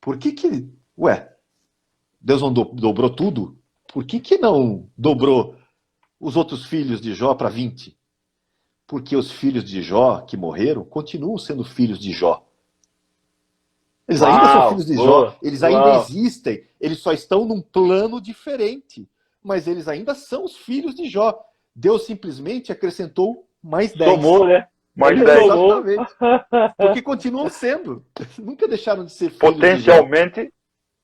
Por que que... Ué, Deus não dobrou tudo? Por que que não dobrou os outros filhos de Jó para 20? Porque os filhos de Jó que morreram continuam sendo filhos de Jó. Eles ainda são Uau, filhos de Jó, boa, eles ainda uau. existem, eles só estão num plano diferente. Mas eles ainda são os filhos de Jó. Deus simplesmente acrescentou mais 10. Somou, né? Mais Ele 10. somou. Exatamente. Porque continuam sendo. Nunca deixaram de ser filhos de Jó. Potencialmente,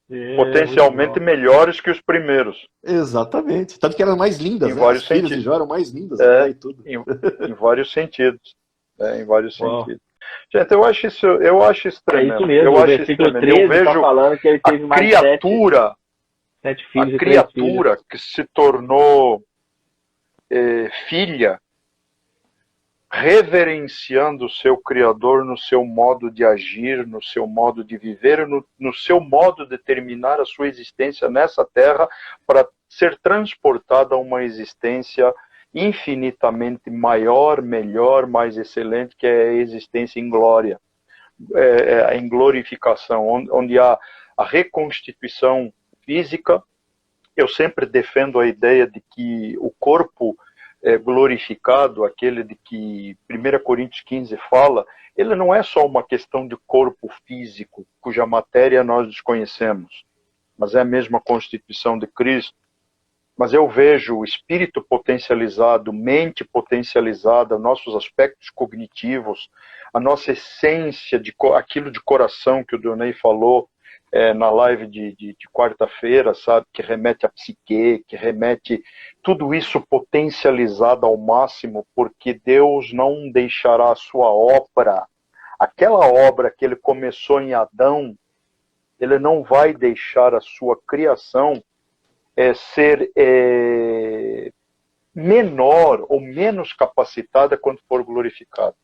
É, potencialmente muito bom. melhores que os primeiros, Exatamente. Tanto que eram mais lindas, em né? As vários filhas de sentidos. Jó eram mais lindas até e tudo. Em vários sentidos. Em vários Uau. sentidos. Gente, eu acho isso É tremendo. isso mesmo, Eu o acho isso versículo tremendo. Eu 13 está vejo falando que ele a teve mais criatura, sete a filhos e 3 filhas. criatura que se tornou filha, reverenciando o seu Criador no seu modo de agir, no seu modo de viver, no seu modo de terminar a sua existência nessa terra para ser transportada a uma existência infinitamente maior, melhor, mais excelente, que é a existência em glória, em glorificação, onde há a reconstituição física. Eu sempre defendo a ideia de que o corpo glorificado, aquele de que 1 Coríntios 15 fala, ele não é só uma questão de corpo físico, cuja matéria nós desconhecemos, mas é a mesma constituição de Cristo. Mas eu vejo o espírito potencializado, mente potencializada, nossos aspectos cognitivos, a nossa essência, aquilo de coração que o Dionei falou na live de quarta-feira, sabe? Que remete à psique, que remete tudo isso potencializado ao máximo, porque Deus não deixará a sua obra, aquela obra que ele começou em Adão, ele não vai deixar a sua criação ser menor ou menos capacitada quando for glorificada.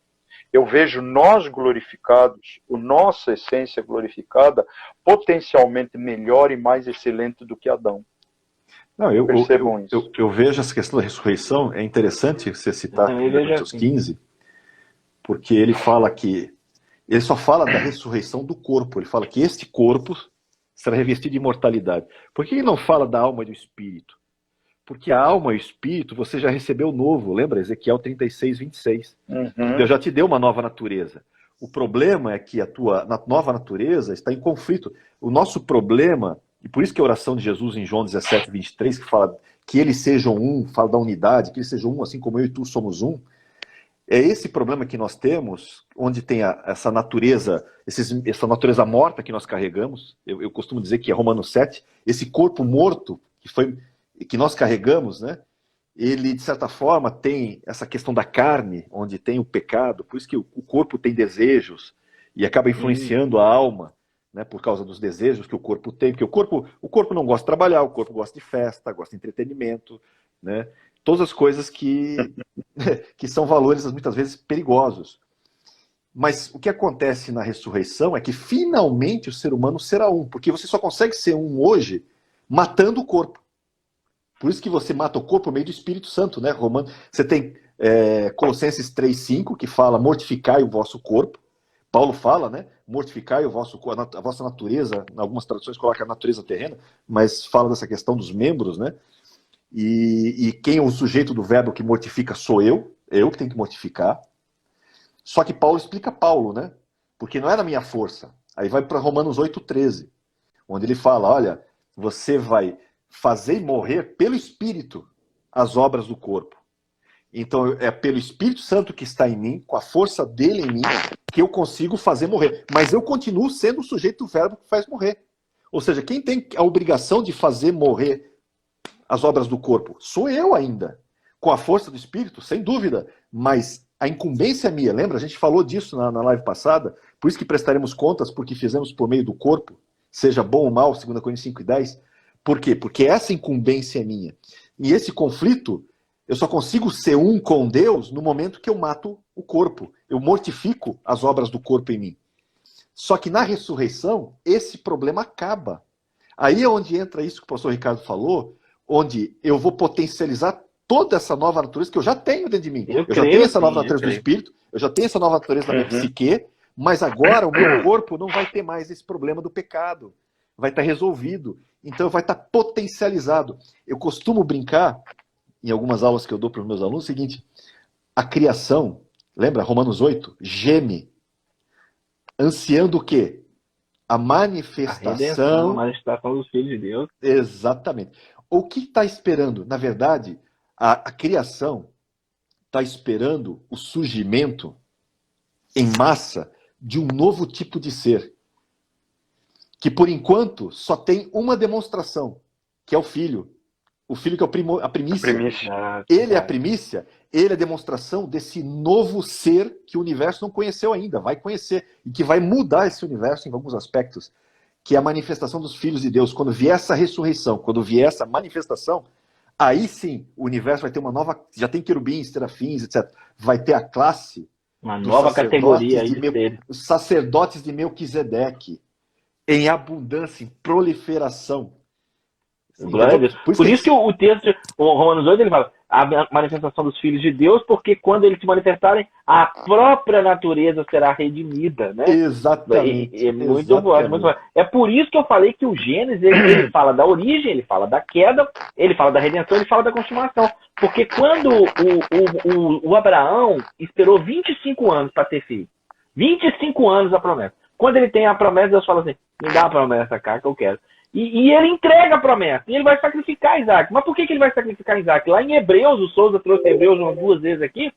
Eu vejo nós glorificados, a nossa essência glorificada, potencialmente melhor e mais excelente do que Adão. Não, Percebam isso. eu vejo essa questão da ressurreição, é interessante você citar 1 Coríntios 15, porque ele fala que, ele só fala da ressurreição do corpo, ele fala que este corpo será revestido de imortalidade. Por que ele não fala da alma e do espírito? Porque a alma e o espírito você já recebeu novo, lembra? Ezequiel 36, 26. Deus já te deu uma nova natureza. O problema é que a tua nova natureza está em conflito. O nosso problema, e por isso que a oração de Jesus em João 17, 23, que fala que eles sejam um, fala da unidade, que eles sejam um, assim como eu e tu somos um, é esse problema que nós temos, onde tem essa natureza, essa natureza morta que nós carregamos. Eu costumo dizer que é Romanos 7, esse corpo morto que nós carregamos, né? Ele, de certa forma, tem essa questão da carne, onde tem o pecado, por isso que o corpo tem desejos e acaba influenciando a alma, né, por causa dos desejos que o corpo tem, porque o corpo não gosta de trabalhar, o corpo gosta de festa, gosta de entretenimento, né? Todas as coisas que são valores, muitas vezes, perigosos. Mas o que acontece na ressurreição é que, finalmente, o ser humano será um, porque você só consegue ser um hoje matando o corpo. Por isso que você mata o corpo por meio do Espírito Santo, né? Você tem Colossenses 3,5, que fala mortificai o vosso corpo. Paulo fala, né? Mortificai a vossa natureza, em algumas traduções coloca a natureza terrena, mas fala dessa questão dos membros, né? E quem é o sujeito do verbo que mortifica sou eu que tenho que mortificar. Só que Paulo explica Paulo, né? Porque não é na minha força. Aí vai para Romanos 8,13, onde ele fala, olha, você vai fazer morrer pelo Espírito as obras do corpo. Então é pelo Espírito Santo que está em mim, com a força dele em mim, que eu consigo fazer morrer. Mas eu continuo sendo o sujeito do verbo que faz morrer. Ou seja, quem tem a obrigação de fazer morrer as obras do corpo? Sou eu ainda. Com a força do Espírito, sem dúvida. Mas a incumbência é minha. Lembra? A gente falou disso na live passada. Por isso que prestaremos contas porque fizemos por meio do corpo, seja bom ou mal, 2 Coríntios 5:10. Por quê? Porque essa incumbência é minha. E esse conflito, eu só consigo ser um com Deus no momento que eu mato o corpo. Eu mortifico as obras do corpo em mim. Só que na ressurreição, esse problema acaba. Aí é onde entra isso que o pastor Ricardo falou, onde eu vou potencializar toda essa nova natureza que eu já tenho dentro de mim. Eu já tenho essa nova natureza do Espírito, eu já tenho essa nova natureza da minha psique, Mas agora o meu corpo não vai ter mais esse problema do pecado. Vai estar resolvido. Então vai estar potencializado. Eu costumo brincar, em algumas aulas que eu dou para os meus alunos, o seguinte: a criação, lembra Romanos 8? Geme, ansiando o quê? A manifestação... A manifestação dos filhos de Deus. Exatamente. O que está esperando? Na verdade, a criação está esperando o surgimento em massa de um novo tipo de ser, que por enquanto só tem uma demonstração, que é o Filho. O Filho que é a primícia. Ele é a primícia, ele é a demonstração desse novo ser que o universo não conheceu ainda, vai conhecer, e que vai mudar esse universo em alguns aspectos, que é a manifestação dos filhos de Deus. Quando vier essa ressurreição, quando vier essa manifestação, aí sim o universo vai ter uma nova... Já tem querubins, serafins, etc. Vai ter a classe... Uma nova categoria aí os sacerdotes de Melquisedeque, em abundância, em proliferação. Glória a Deus. Por isso que o texto, o Romanos 8, ele fala a manifestação dos filhos de Deus, porque quando eles se manifestarem, a própria natureza será redimida, né? Exatamente. É muito bom, muito bom. É por isso que eu falei que o Gênesis, ele fala da origem, ele fala da queda, ele fala da redenção, ele fala da consumação. Porque quando o Abraão esperou 25 anos para ter filho, 25 anos a promessa. Quando ele tem a promessa, Deus fala assim, me dá a promessa, cara, que eu quero. E ele entrega a promessa, e ele vai sacrificar Isaac. Mas por que ele vai sacrificar Isaac? Lá em Hebreus, o Souza trouxe Hebreus umas 2 vezes aqui,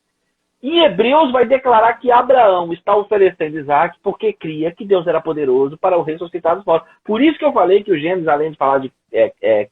em Hebreus vai declarar que Abraão está oferecendo Isaac porque cria que Deus era poderoso para o ressuscitar dos mortos. Por isso que eu falei que o Gênesis, além de falar de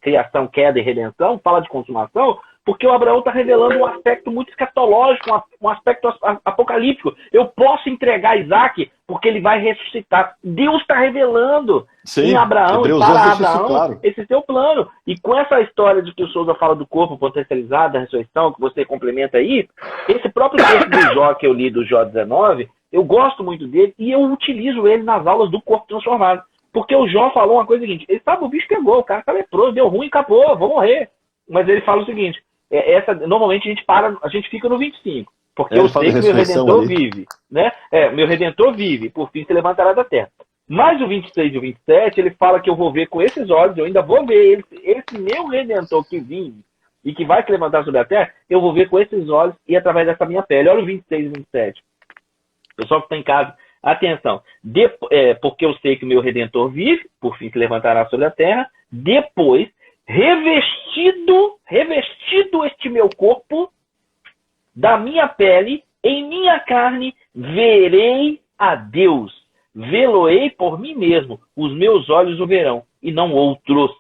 criação, queda e redenção, fala de consumação, porque o Abraão está revelando um aspecto muito escatológico, um aspecto apocalíptico. Eu posso entregar Isaac porque ele vai ressuscitar. Deus está revelando em Abraão e para Abraão claro. Esse seu plano. E com essa história de que o Souza fala do corpo potencializado, da ressurreição, que você complementa aí, esse próprio texto do Jó que eu li, do Jó 19, eu gosto muito dele e eu utilizo ele nas aulas do corpo transformado. Porque o Jó falou uma coisa seguinte, ele sabe, o bicho pegou, o cara tá leproso, deu ruim, acabou, vou morrer. Mas ele fala o seguinte, normalmente a gente fica no 25, porque eu sei que meu Redentor vive, né? Meu Redentor vive, por fim se levantará da terra. Mas o 26 e o 27, ele fala que eu vou ver com esses olhos, eu ainda vou ver esse meu Redentor que vive e que vai se levantar sobre a terra, eu vou ver com esses olhos e através dessa minha pele. Olha o 26 e 27. Pessoal que está em casa, atenção. Porque eu sei que o meu Redentor vive, por fim se levantará sobre a terra, depois... Revestido este meu corpo da minha pele, em minha carne, verei a Deus. Vê-lo-ei por mim mesmo. Os meus olhos o verão, e não outros.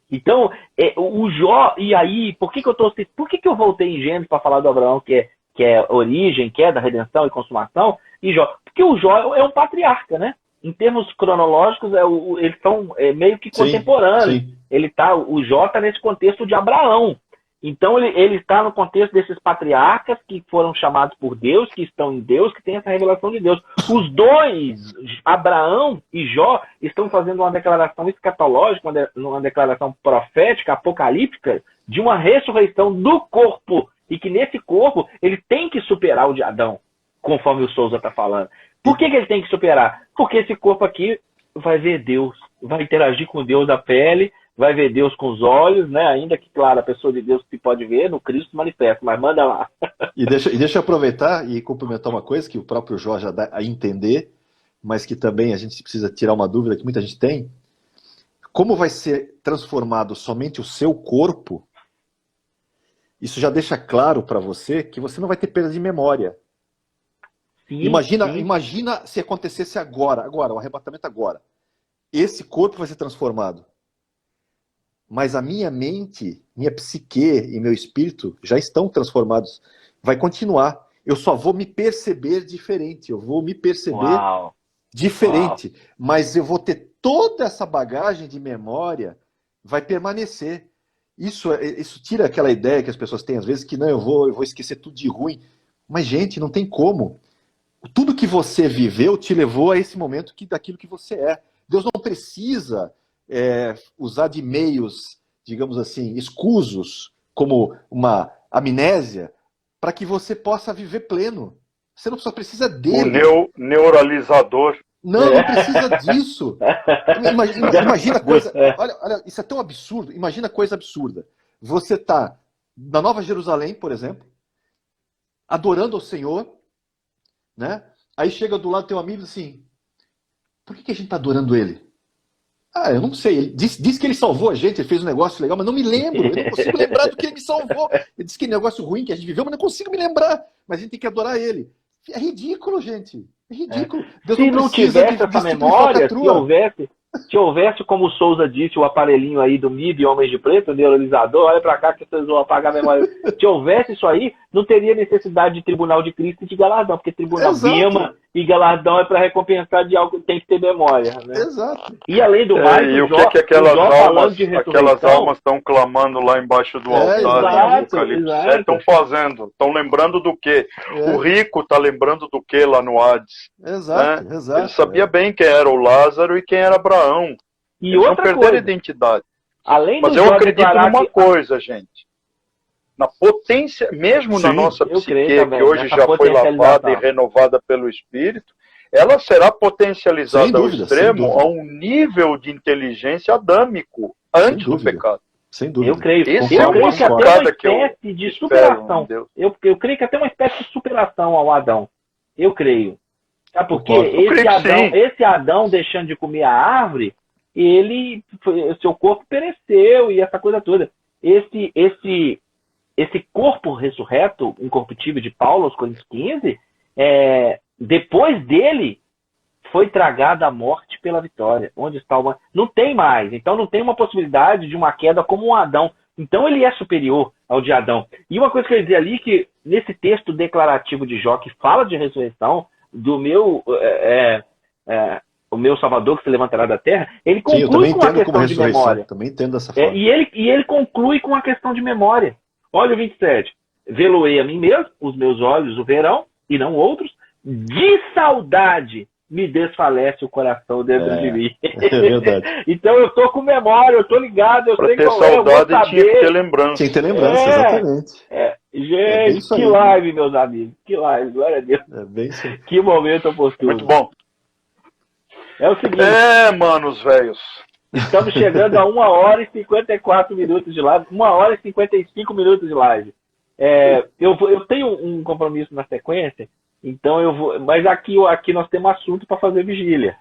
Então, o Jó, e aí, por que eu voltei em Gênesis para falar do Abraão, que é origem, queda, redenção e consumação, e Jó? Porque o Jó é um patriarca, né? Em termos cronológicos, eles são meio que contemporâneos. Sim. O Jó está nesse contexto de Abraão. Então, ele está no contexto desses patriarcas que foram chamados por Deus, que estão em Deus, que tem essa revelação de Deus. Os dois, Abraão e Jó, estão fazendo uma declaração escatológica, uma declaração profética, apocalíptica, de uma ressurreição do corpo. E que nesse corpo, ele tem que superar o de Adão, conforme o Souza está falando. Por que ele tem que superar? Porque esse corpo aqui vai ver Deus, vai interagir com Deus da pele, vai ver Deus com os olhos, né? Ainda que, claro, a pessoa de Deus se pode ver no Cristo manifesto, mas manda lá. E deixa eu aproveitar e complementar uma coisa que o próprio Jó já dá a entender, mas que também a gente precisa tirar uma dúvida que muita gente tem. Como vai ser transformado somente o seu corpo, isso já deixa claro para você que você não vai ter perda de memória. Sim, imagina se acontecesse agora, o arrebatamento agora. Esse corpo vai ser transformado. Mas a minha mente, minha psique e meu espírito já estão transformados. Vai continuar. Eu só vou me perceber diferente. Eu vou me perceber diferente. Mas eu vou ter toda essa bagagem de memória, vai permanecer. Isso tira aquela ideia que as pessoas têm às vezes, que não, eu vou esquecer tudo de ruim. Mas, gente, não tem como. Tudo que você viveu te levou a esse momento daquilo que você é. Deus não precisa usar de meios, digamos assim, escusos, como uma amnésia, para que você possa viver pleno. Você não só precisa dele. O neuralizador. Não precisa disso. Imagina coisa. Olha, isso é tão absurdo. Imagina coisa absurda. Você está na Nova Jerusalém, por exemplo, adorando ao Senhor, né? Aí chega do lado teu amigo e diz assim: por que a gente está adorando ele? Ah, eu não sei. Ele diz que ele salvou a gente, ele fez um negócio legal, mas não me lembro. Eu não consigo lembrar do que ele me salvou. Ele disse que negócio ruim que a gente viveu, mas não consigo me lembrar. Mas a gente tem que adorar ele. É ridículo, gente. É ridículo. Deus se não tivesse essa memória, se houvesse, como o Souza disse, o aparelhinho aí do MIB, Homens de Preto, o neuralizador, olha pra cá que vocês vão apagar a memória. Se houvesse isso aí, não teria necessidade de Tribunal de Cristo e de galardão, porque Tribunal Bima e galardão é para recompensar de algo que tem que ter memória. Né? Exato. E além do mais, e o que aquelas almas estão clamando lá embaixo do altar? Estão fazendo? Estão lembrando do quê? O rico está lembrando do quê lá no Hades? Exato, né? exato. Ele sabia bem quem era o Lázaro e quem era Abraão. E eles outra não perderam coisa, a identidade. Além Mas eu acredito numa coisa, gente. Na potência, mesmo na nossa psique, que hoje já foi lavada e renovada pelo Espírito, ela será potencializada ao extremo a um nível de inteligência adâmico, antes do pecado. Sem dúvida. Eu creio. Esse eu creio que até uma que espécie de superação. Eu creio que até uma espécie de superação ao Adão. Eu creio. Sabe por quê? Esse Adão deixando de comer a árvore, seu corpo pereceu e essa coisa toda. Esse corpo ressurreto, incorruptível de Paulo, aos Coríntios 15, depois dele foi tragada a morte pela vitória. Onde está o... Não tem mais. Então não tem uma possibilidade de uma queda como um Adão. Então ele é superior ao de Adão. E uma coisa que eu ia dizer ali, que nesse texto declarativo de Jó, que fala de ressurreição, do o meu Salvador que se levantará da terra, ele conclui com a questão de memória. Também entendo dessa forma. E ele conclui com a questão de memória. Olha o 27. Vê-lo-ei a mim mesmo, os meus olhos o verão, e não outros, de saudade me desfalece o coração dentro de mim. É verdade. Então eu tô com memória, eu tô ligado, eu sei qual é, eu vou saber. Tinha que ter lembrança. Tinha que ter lembrança, exatamente. Gente, que live, meus amigos. Que live, glória a Deus. É bem isso. Que momento oportuno. Muito bom. É o seguinte. Manos, velhos. Estamos chegando a 1 hora e 54 minutos de live. 1 hora e 55 minutos de live. Eu tenho um compromisso na sequência, então eu vou. Mas aqui nós temos assunto para fazer vigília.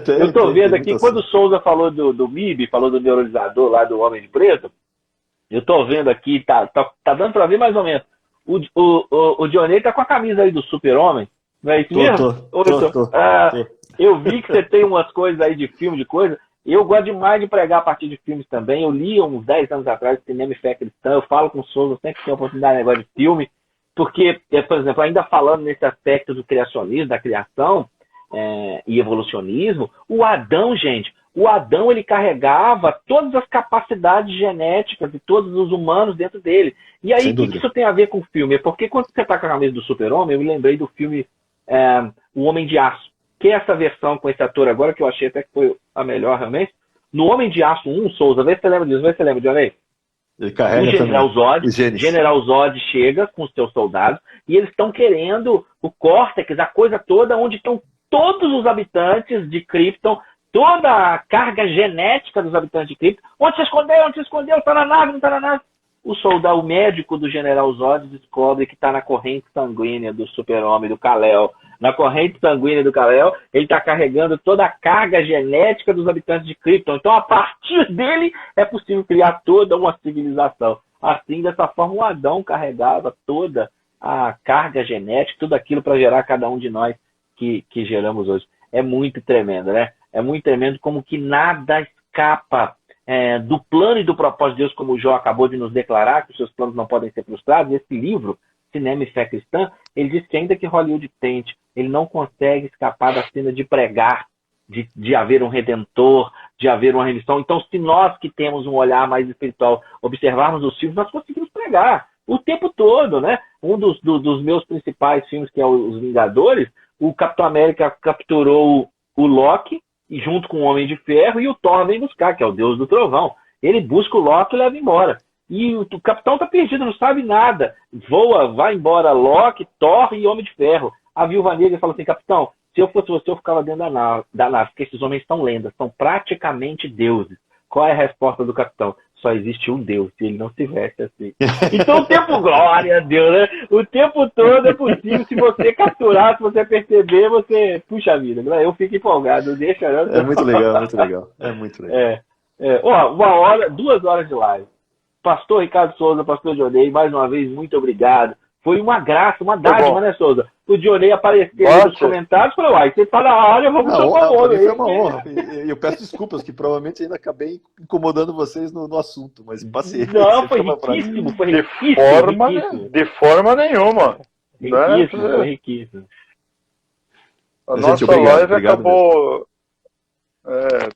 Eu estou vendo aqui, quando o Souza falou do MIB, falou do neuralizador lá do Homem de Preto, eu estou vendo aqui, tá dando para ver mais ou menos. O Dionei tá com a camisa aí do Super-Homem, não é isso mesmo? Tô. Eu vi que você tem umas coisas aí de filme, de coisa. Eu gosto demais de pregar a partir de filmes também. Eu li uns 10 anos atrás Cinema e Fé Cristã. Eu falo com o Souza sempre que tem a oportunidade de negócio de filme. Porque, por exemplo, ainda falando nesse aspecto do criacionismo, da criação e evolucionismo, o Adão, gente, ele carregava todas as capacidades genéticas de todos os humanos dentro dele. E aí, o que isso tem a ver com o filme? É porque quando você está com a camisa do Super-Homem, eu me lembrei do filme O Homem de Aço, que é essa versão com esse ator agora, que eu achei até que foi a melhor realmente. No Homem de Aço 1, Souza, vê se você lembra disso, vê se você lembra, Dionei. Ele carrega General Zod chega com os seus soldados e eles estão querendo o Córtex, a coisa toda, onde estão todos os habitantes de Krypton, toda a carga genética dos habitantes de Krypton. Onde se escondeu? Está na nave, não está na nave? O médico do General Zod descobre que está na corrente sanguínea do Super-Homem, do Kal-El. Na corrente sanguínea do Kal-El, ele está carregando toda a carga genética dos habitantes de Krypton. Então, a partir dele, é possível criar toda uma civilização. Assim, dessa forma, o Adão carregava toda a carga genética, tudo aquilo para gerar cada um de nós que geramos hoje. É muito tremendo, né? É muito tremendo como que nada escapa do plano e do propósito de Deus, como o Jó acabou de nos declarar, que os seus planos não podem ser frustrados. Esse livro, Cinema e Fé Cristã, ele diz que ainda que Hollywood tente, ele não consegue escapar da cena de pregar, de haver um redentor, de haver uma remissão. Então, se nós que temos um olhar mais espiritual observarmos os filmes, nós conseguimos pregar o tempo todo, né? Um dos meus principais filmes, que é Os Vingadores, o Capitão América capturou o Loki, e junto com o Homem de Ferro, e o Thor vem buscar, que é o Deus do Trovão. Ele busca o Loki e leva embora. E o capitão tá perdido, não sabe nada. Voa, vai embora Loki, Thor e Homem de Ferro. A Viúva Negra fala assim, capitão, se eu fosse você, eu ficava dentro da nave, porque esses homens são lendas, são praticamente deuses. Qual é a resposta do capitão? Só existe um Deus, se ele não se veste assim. Então o tempo, glória a Deus, né? O tempo todo é possível, se você capturar, se você perceber, você... Puxa vida, eu fico empolgado, deixa... É muito legal, muito legal. É muito legal. Ó, 2 horas de live. Pastor Ricardo Souza, pastor Dionei, mais uma vez, muito obrigado. Foi uma graça, uma dádiva, né, Souza? O Dionei aparecer aí nos comentários e falou, uai, você tá na área, vamos tomar uma honra. Foi uma honra. E eu peço desculpas, que provavelmente ainda acabei incomodando vocês no assunto, mas paciência. Não, foi riquíssimo, foi riquíssimo. De forma nenhuma. Riquíssimo, foi riquíssimo. A nossa live acabou...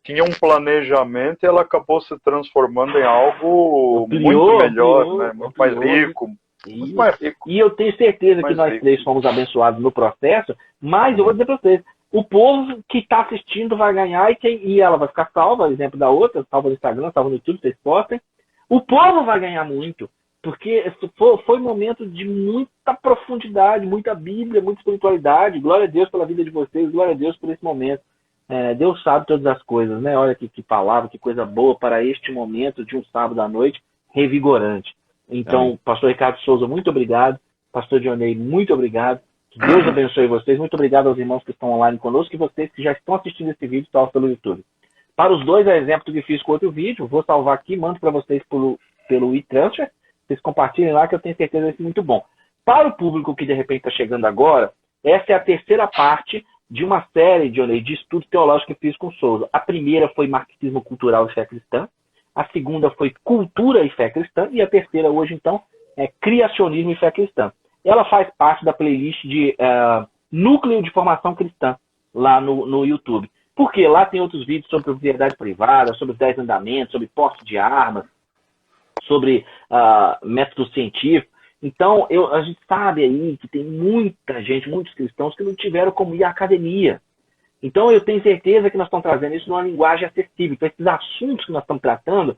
tinha um planejamento e ela acabou se transformando em algo muito melhor, né? Muito mais rico. Muito mais rico. E eu tenho certeza que nós três fomos abençoados no processo, mas eu vou dizer para vocês, o povo que está assistindo vai ganhar e ela vai ficar salva, exemplo da outra, salva no Instagram, salva no YouTube, vocês postem. O povo vai ganhar muito, porque foi um momento de muita profundidade, muita Bíblia, muita espiritualidade. Glória a Deus pela vida de vocês, glória a Deus por esse momento. Deus sabe todas as coisas, né? Olha que palavra, que coisa boa para este momento de um sábado à noite revigorante. Então, pastor Ricardo Souza, muito obrigado. Pastor Dionei, muito obrigado. Que Deus abençoe vocês. Muito obrigado aos irmãos que estão online conosco e vocês que já estão assistindo esse vídeo pelo YouTube. Para os dois, é exemplo do que fiz com outro vídeo. Vou salvar aqui, mando para vocês pelo e-transfer. Vocês compartilhem lá que eu tenho certeza que vai ser muito bom. Para o público que de repente está chegando agora, essa é a terceira parte de uma série, Dionei, de estudo teológico que fiz com Souza. A primeira foi Marxismo Cultural e Fé Cristã. A segunda foi Cultura e Fé Cristã. E a terceira hoje, então, é Criacionismo e Fé Cristã. Ela faz parte da playlist de Núcleo de Formação Cristã, lá no YouTube. Porque lá tem outros vídeos sobre propriedade privada, sobre os 10 mandamentos, sobre posse de armas, sobre método científico. Então, a gente sabe aí que tem muita gente, muitos cristãos que não tiveram como ir à academia. Então, eu tenho certeza que nós estamos trazendo isso numa linguagem acessível. Então, esses assuntos que nós estamos tratando,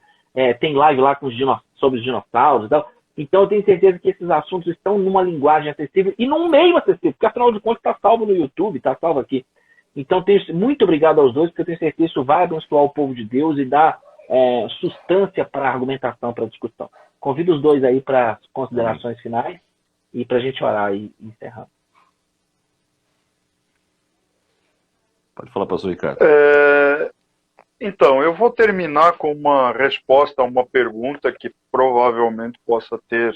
tem live lá sobre os dinossauros e tal. Então, eu tenho certeza que esses assuntos estão numa linguagem acessível e num meio acessível, porque, afinal de contas, está salvo no YouTube, está salvo aqui. Então, muito obrigado aos dois, porque eu tenho certeza que isso vai abençoar o povo de Deus e dar substância para a argumentação, para a discussão. Convido os dois aí para as considerações finais e para a gente orar e encerrar. Pode falar, pastor Ricardo. Então, eu vou terminar com uma resposta a uma pergunta que provavelmente possa ter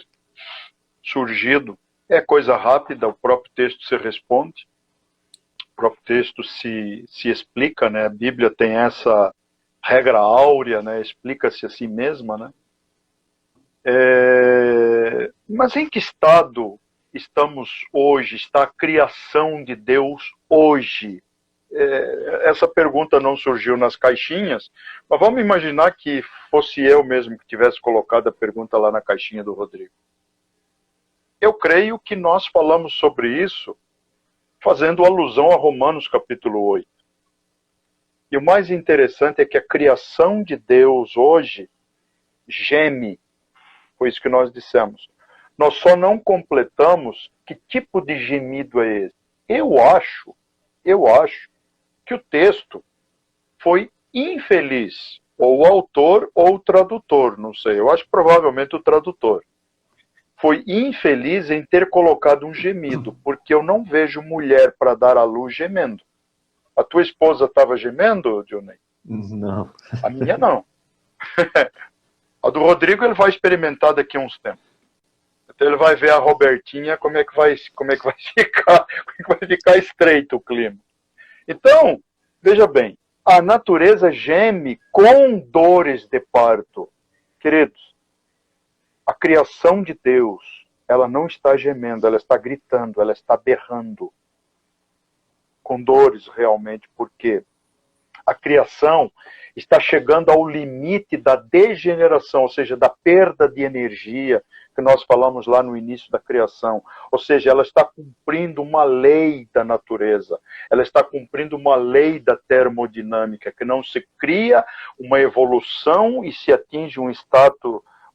surgido. É coisa rápida, o próprio texto se responde, o próprio texto se explica, né? A Bíblia tem essa regra áurea, né? Explica-se a si mesma, né? Mas em que estado estamos hoje? Está a criação de Deus hoje? Essa pergunta não surgiu nas caixinhas, mas vamos imaginar que fosse eu mesmo que tivesse colocado a pergunta lá na caixinha do Rodrigo. Eu creio que nós falamos sobre isso fazendo alusão a Romanos capítulo 8. E o mais interessante é que a criação de Deus hoje geme. Foi isso que nós dissemos. Nós só não completamos que tipo de gemido é esse. Eu acho que o texto foi infeliz, ou o autor ou o tradutor, não sei. Eu acho que provavelmente o tradutor. Foi infeliz em ter colocado um gemido, porque eu não vejo mulher para dar à luz gemendo. A tua esposa estava gemendo, Dionei? Não. A minha não. A do Rodrigo ele vai experimentar daqui a uns tempos. Então ele vai ver a Robertinha como é que vai ficar estreito o clima. Então, veja bem, a natureza geme com dores de parto. Queridos, a criação de Deus, ela não está gemendo, ela está gritando, ela está berrando. Com dores realmente, porque a criação está chegando ao limite da degeneração, ou seja, da perda de energia, que nós falamos lá no início da criação. Ou seja, ela está cumprindo uma lei da natureza, ela está cumprindo uma lei da termodinâmica, que não se cria uma evolução e se atinge um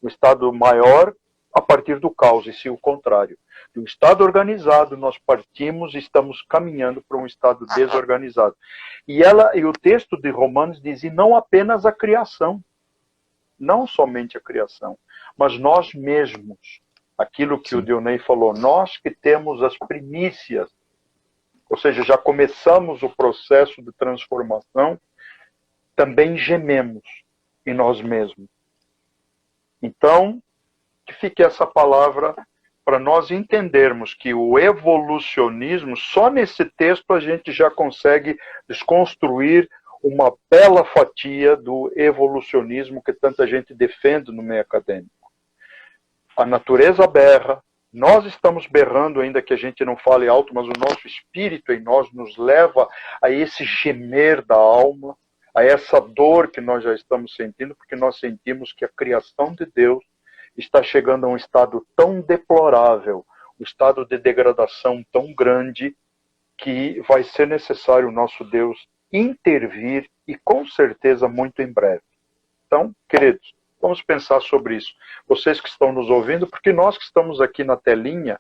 Um estado maior a partir do caos, e sim o contrário. De um estado organizado, nós partimos e estamos caminhando para um estado desorganizado. E o texto de Romanos diz, e não apenas a criação, não somente a criação, mas nós mesmos. Aquilo que o Dionei falou, nós que temos as primícias, ou seja, já começamos o processo de transformação, também gememos em nós mesmos. Então, que fique essa palavra para nós entendermos que o evolucionismo, só nesse texto a gente já consegue desconstruir uma bela fatia do evolucionismo que tanta gente defende no meio acadêmico. A natureza berra, nós estamos berrando, ainda que a gente não fale alto, mas o nosso espírito em nós nos leva a esse gemer da alma, a essa dor que nós já estamos sentindo, porque nós sentimos que a criação de Deus está chegando a um estado tão deplorável, um estado de degradação tão grande, que vai ser necessário o nosso Deus intervir, e com certeza muito em breve. Então, queridos, vamos pensar sobre isso. Vocês que estão nos ouvindo, porque nós que estamos aqui na telinha,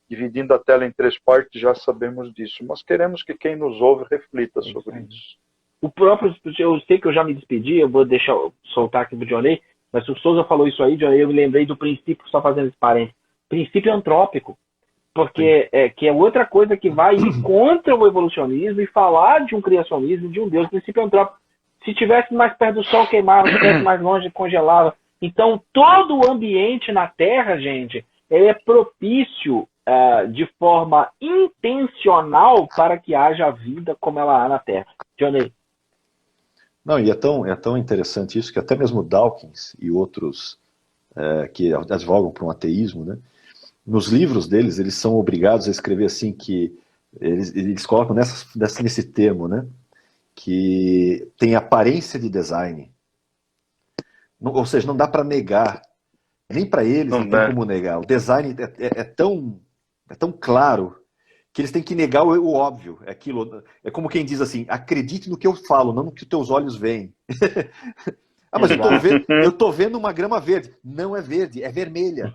dividindo a tela em 3 partes, já sabemos disso, mas queremos que quem nos ouve reflita sobre isso. O próprio, eu sei que eu já me despedi, eu vou soltar aqui do Dionei, mas o Souza falou isso aí, Dionei, eu me lembrei do princípio, só fazendo esse parênteses, princípio antrópico, porque que é outra coisa que vai ir contra o evolucionismo e falar de um criacionismo, de um Deus, princípio antrópico. Se estivesse mais perto do Sol, queimava, se estivesse mais longe, congelava. Então, todo o ambiente na Terra, gente, ele é propício de forma intencional para que haja vida como ela há na Terra. Dionei. Não, e é tão interessante isso que até mesmo Dawkins e outros que advogam para um ateísmo, né, nos livros deles, eles são obrigados a escrever assim, que eles colocam nesse termo, né, que tem aparência de design. Ou seja, não dá para negar, nem para eles não tem como negar. O design é tão claro que eles têm que negar o óbvio. É como quem diz assim, acredite no que eu falo, não no que os teus olhos veem. Mas eu estou vendo uma grama verde. Não é verde, é vermelha.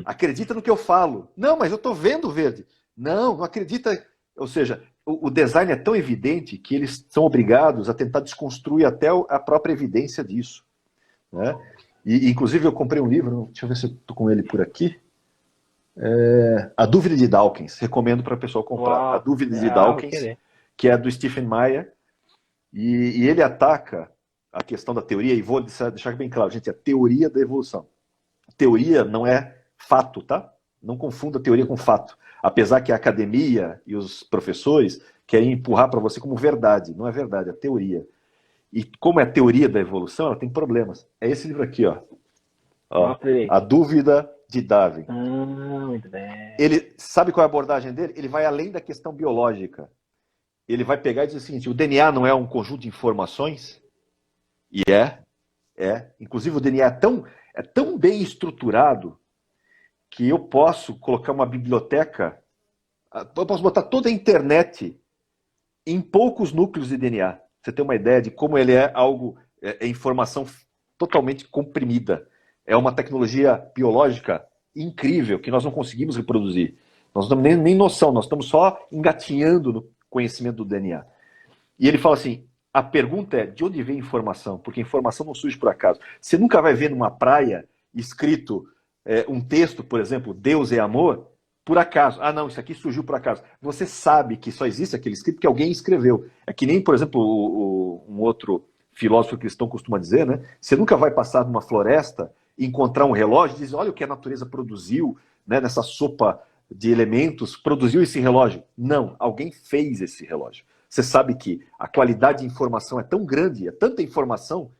Acredita no que eu falo. Não, mas eu estou vendo verde. Não acredita. Ou seja, o design é tão evidente que eles são obrigados a tentar desconstruir até a própria evidência disso. Né? E, inclusive, eu comprei um livro, deixa eu ver se eu estou com ele por aqui. A Dúvida de Dawkins, recomendo para a pessoa comprar. Uau. A Dúvida de Dawkins, que é do Stephen Meyer, e ele ataca a questão da teoria, e vou deixar bem claro, gente, a teoria da evolução. Teoria não é fato, tá? Não confunda teoria com fato. Apesar que a academia e os professores querem empurrar para você como verdade. Não é verdade, é teoria. E como é a teoria da evolução, ela tem problemas. É esse livro aqui, ó. A Dúvida de Darwin. Muito bem. Ele sabe qual é a abordagem dele? Ele vai além da questão biológica. Ele vai pegar e dizer o seguinte, o DNA não é um conjunto de informações? E Inclusive o DNA é tão bem estruturado que eu posso colocar uma biblioteca, eu posso botar toda a internet em poucos núcleos de DNA. Você tem uma ideia de como ele é informação totalmente comprimida. É uma tecnologia biológica incrível que nós não conseguimos reproduzir. Nós não temos nem noção, nós estamos só engatinhando no conhecimento do DNA. E ele fala assim, a pergunta é de onde vem informação? Porque informação não surge por acaso. Você nunca vai ver numa praia escrito um texto, por exemplo, Deus é amor, por acaso. Ah, não, isso aqui surgiu por acaso. Você sabe que só existe aquele escrito que alguém escreveu. É que nem, por exemplo, um outro filósofo cristão costuma dizer, né? Você nunca vai passar numa floresta e encontrar um relógio e dizer, olha o que a natureza produziu, né, nessa sopa de elementos, produziu esse relógio. Não, alguém fez esse relógio. Você sabe que a qualidade de informação é tão grande, é tanta informação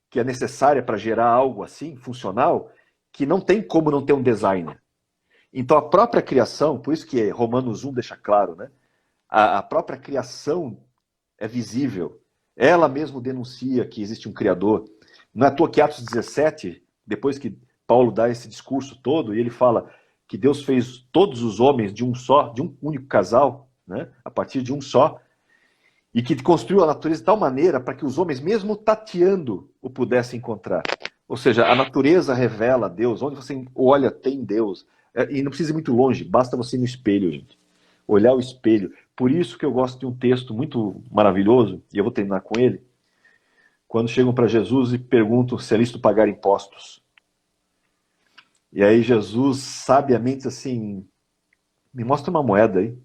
que é necessária para gerar algo assim, funcional, que não tem como não ter um designer. Então a própria criação, por isso que Romanos 1 deixa claro, né? A própria criação é visível. Ela mesmo denuncia que existe um Criador. Não é à toa que Atos 17, depois que Paulo dá esse discurso todo, e ele fala que Deus fez todos os homens de um só, de um único casal, né? A partir de um só, e que construiu a natureza de tal maneira para que os homens, mesmo tateando, o pudessem encontrar. Ou seja, a natureza revela Deus. Onde você olha, tem Deus. E não precisa ir muito longe, basta você ir no espelho, gente. Olhar o espelho. Por isso que eu gosto de um texto muito maravilhoso, e eu vou terminar com ele, quando chegam para Jesus e perguntam se é lícito pagar impostos. E aí Jesus, sabiamente assim, me mostra uma moeda aí.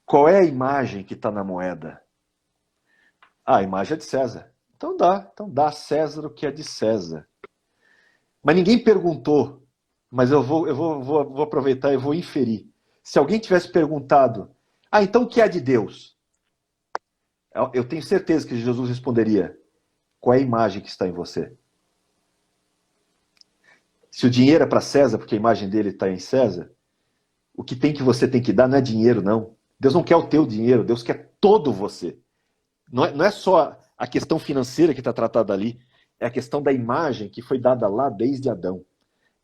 Qual é a imagem que está na moeda? Ah, a imagem é de César. Então dá a César o que é de César. Mas ninguém perguntou, mas eu vou aproveitar e vou inferir. Se alguém tivesse perguntado, então o que é de Deus? Eu tenho certeza que Jesus responderia, qual é a imagem que está em você? Se o dinheiro é para César, porque a imagem dele está em César, o que você tem que dar não é dinheiro, não. Deus não quer o teu dinheiro, Deus quer todo você. Não é só a questão financeira que está tratada ali, é a questão da imagem que foi dada lá desde Adão.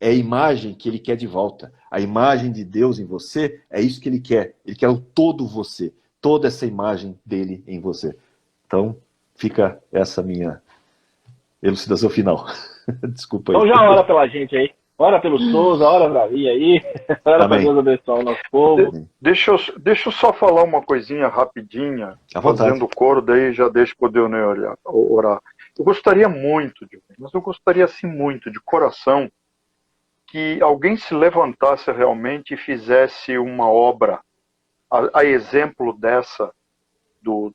É a imagem que ele quer de volta. A imagem de Deus em você, é isso que ele quer. Ele quer o todo você, toda essa imagem dele em você. Então, fica essa minha elucidação final. Desculpa aí. Então já ora pela gente aí. Ora pelo Souza, ora pra mim aí. Ora para Deus abençoar o nosso povo. Deixa eu só falar uma coisinha rapidinha, fazendo coro, daí já deixa poder orar. Eu gostaria muito, mas eu gostaria assim muito, de coração, que alguém se levantasse realmente e fizesse uma obra, a exemplo dessa, do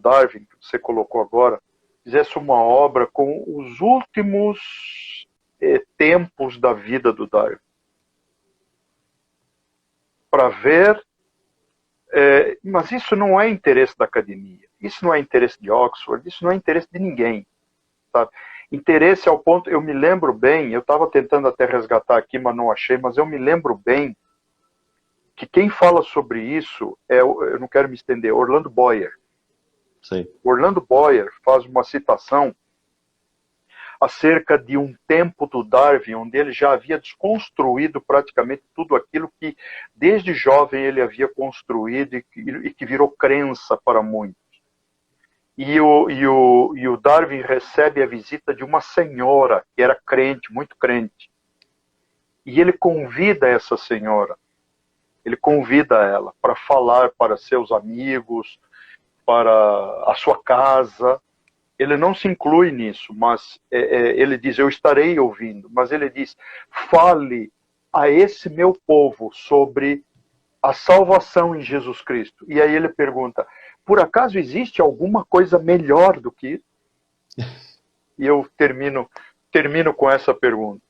Darwin, que você colocou agora, fizesse uma obra com os últimos tempos da vida do Darwin. Para ver... mas isso não é interesse da academia, isso não é interesse de Oxford, isso não é interesse de ninguém. Sabe? Interesse ao ponto... Eu me lembro bem, eu estava tentando até resgatar aqui, mas não achei, mas eu me lembro bem que quem fala sobre isso eu não quero me estender, Orlando Boyer. Sim. Orlando Boyer faz uma citação acerca de um tempo do Darwin, onde ele já havia desconstruído praticamente tudo aquilo que desde jovem ele havia construído e que virou crença para muitos. E o Darwin recebe a visita de uma senhora que era crente, muito crente. E ele convida essa senhora, ele convida ela para falar para seus amigos, para a sua casa. Ele não se inclui nisso, mas ele diz, eu estarei ouvindo. Mas ele diz, fale a esse meu povo sobre a salvação em Jesus Cristo. E aí ele pergunta, por acaso existe alguma coisa melhor do que isso? E eu termino com essa pergunta.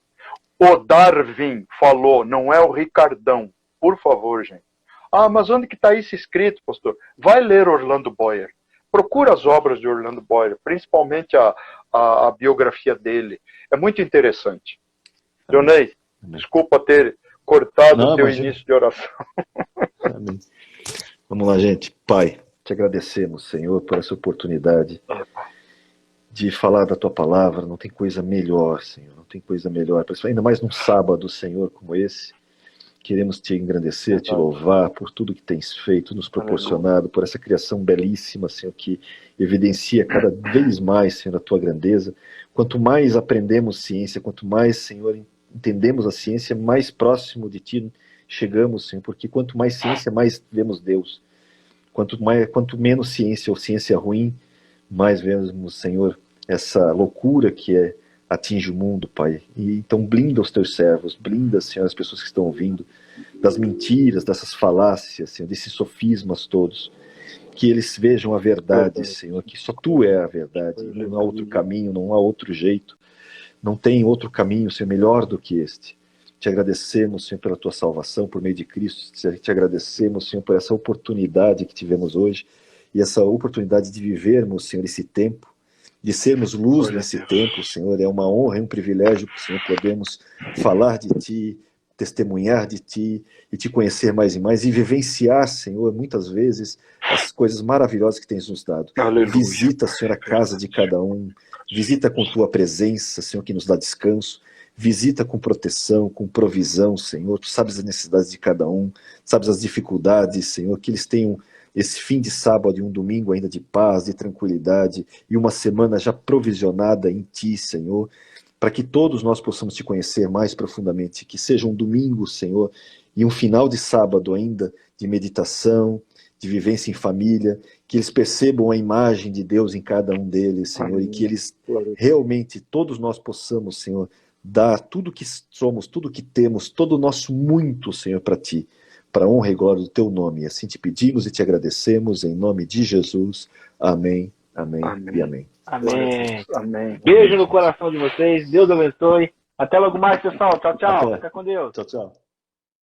O Darwin falou, não é o Ricardão. Por favor, gente. Mas onde que está isso escrito, pastor? Vai ler Orlando Boyer. Procura as obras de Orlando Boyer, principalmente a biografia dele. É muito interessante. Dionei, desculpa ter cortado o teu início de oração. Amém. Vamos lá, gente. Pai, te agradecemos, Senhor, por essa oportunidade de falar da tua palavra. Não tem coisa melhor, Senhor. Não tem coisa melhor. Ainda mais num sábado, Senhor, como esse. Queremos te engrandecer, te louvar por tudo que tens feito, nos proporcionado, por essa criação belíssima, Senhor, que evidencia cada vez mais, Senhor, a tua grandeza. Quanto mais aprendemos ciência, quanto mais, Senhor, entendemos a ciência, mais próximo de ti chegamos, Senhor, porque quanto mais ciência, mais vemos Deus. Quanto menos ciência ou ciência ruim, mais vemos, Senhor, essa loucura que atinge o mundo, Pai. E então blinda os teus servos, blinda, Senhor, as pessoas que estão ouvindo, das mentiras, dessas falácias, Senhor, desses sofismas todos. Que eles vejam a verdade, Senhor, que só Tu é a verdade, não há outro caminho, não há outro jeito, não tem outro caminho, Senhor, melhor do que este. Te agradecemos, Senhor, pela Tua salvação por meio de Cristo, te agradecemos, Senhor, por essa oportunidade que tivemos hoje, e essa oportunidade de vivermos, Senhor, esse tempo, de sermos luz nesse tempo, Senhor. É uma honra e um privilégio, Senhor, podemos falar de Ti, testemunhar de Ti e Te conhecer mais e mais e vivenciar, Senhor, muitas vezes as coisas maravilhosas que Tens nos dado. Aleluia. Visita, Senhor, a casa de cada um, visita com Tua presença, Senhor, que nos dá descanso, visita com proteção, com provisão, Senhor. Tu sabes as necessidades de cada um, sabes as dificuldades, Senhor, que eles tenham esse fim de sábado e um domingo ainda de paz, de tranquilidade, e uma semana já provisionada em Ti, Senhor, para que todos nós possamos Te conhecer mais profundamente, que seja um domingo, Senhor, e um final de sábado ainda de meditação, de vivência em família, que eles percebam a imagem de Deus em cada um deles, Senhor, e que eles realmente, todos nós possamos, Senhor, dar tudo que somos, tudo que temos, todo o nosso muito, Senhor, para Ti, para a honra e glória do Teu nome. Assim te pedimos e te agradecemos, em nome de Jesus. Amém, amém, amém. E amém. Amém. Amém. Beijo no coração de vocês. Deus abençoe. Até logo mais, pessoal. Tchau, tchau. Fica com Deus. Tchau, tchau.